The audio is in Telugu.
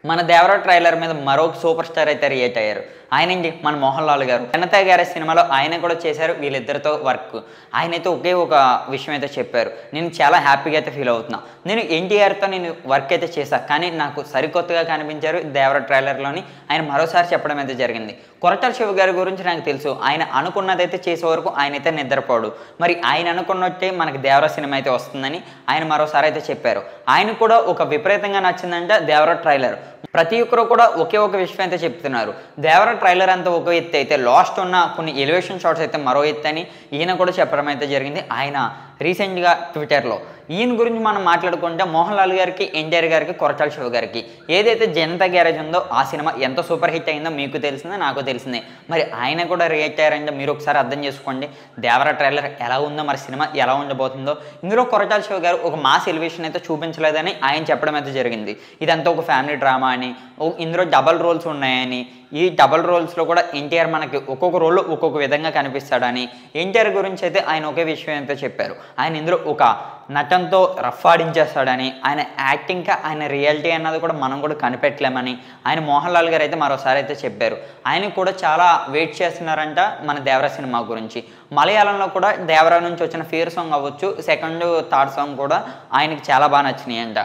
మన 'దేవరా' ట్రైలర్ మీద మరొక సూపర్ స్టార్ అయితే రియేట్ అయ్యారు. ఆయనండి మన 'మోహన్ లాల్' గారు. 'జనతా గ్యారేజ్' సినిమాలో ఆయన కూడా చేశారు వీళ్ళిద్దరితో వర్క్. ఆయనైతే ఒకే ఒక విషయం అయితే చెప్పారు. నేను చాలా హ్యాపీగా అయితే ఫీల్ అవుతున్నా. నేను ఎన్టీఆర్‌తో నేను వర్క్ అయితే చేశా. కానీ నాకు సరికొత్తగా కనిపించారు 'దేవరా' ట్రైలర్‌లోని ఆయన మరోసారి చెప్పడం అయితే జరిగింది. కొరటాల శివ గారి గురించి నాకు తెలుసు. ఆయన అనుకున్నదైతే చేసే వరకు ఆయనైతే నిద్రపోడు. మరి ఆయన అనుకున్నట్టే మనకి 'దేవరా' సినిమా అయితే వస్తుందని ఆయన మరోసారి అయితే చెప్పారు. ఆయనకు కూడా ఒక విపరీతంగా నచ్చిందంట 'దేవరా' ట్రైలర్. ప్రతి ఒక్కరు కూడా ఒకే ఒక విషయం అయితే చెప్తున్నారు. 'దేవరా' ట్రైలర్ అంతా ఒక ఎత్తు అయితే లాస్ట్ ఉన్న కొన్ని ఎలివేషన్ షాట్స్ అయితే మరో ఎత్తు అని ఈయన కూడా చెప్పడం అయితే జరిగింది. ఆయన రీసెంట్‌గా ట్విట్టర్‌లో. ఈయన గురించి మనం మాట్లాడుకుంటే 'మోహన్ లాల్' గారికి, ఎన్టీఆర్ గారికి, కొరటాల శివ గారికి ఏదైతే 'జనతా గ్యారేజ్' ఉందో ఆ సినిమా ఎంత సూపర్ హిట్ అయిందో మీకు తెలిసిందే, నాకు తెలిసిందే. మరి ఆయన కూడా రియాక్ట్ అయ్యారంటే మీరు ఒకసారి అర్థం చేసుకోండి. 'దేవరా' ట్రైలర్ ఎలా ఉందో, మరి సినిమా ఎలా ఉండబోతుందో. ఇందులో కొరటాల శివ గారు ఒక మాస్ ఎలివేషన్ అయితే చూపించలేదని ఆయన చెప్పడం అయితే జరిగింది. ఇదంతా ఒక ఫ్యామిలీ డ్రామా అని, ఇందులో డబల్ రోల్స్ ఉన్నాయని, ఈ డబల్ రోల్స్‌లో కూడా ఎన్టీఆర్ మనకి ఒక్కొక్క రోల్‌లో ఒక్కొక్క విధంగా కనిపిస్తాడని, ఎన్టీఆర్ గురించి అయితే ఆయన ఒకే విషయం అయితే చెప్పారు. ఆయన ఇందులో ఒక నటనతో రఫ్ ఆడించేస్తాడని, ఆయన యాక్టింగ్‌కి ఆయన రియాలిటీ అన్నది కూడా మనం కూడా కనిపెట్టలేమని ఆయన 'మోహన్ లాల్' గారు అయితే మరోసారి అయితే చెప్పారు. ఆయన కూడా చాలా వెయిట్ చేస్తున్నారంట మన 'దేవరా' సినిమా గురించి. మలయాళంలో కూడా 'దేవరా' నుంచి వచ్చిన ఫేర్ సాంగ్ అవ్వచ్చు, సెకండ్, థర్డ్ సాంగ్ కూడా ఆయనకి చాలా బాగా నచ్చినాయంట.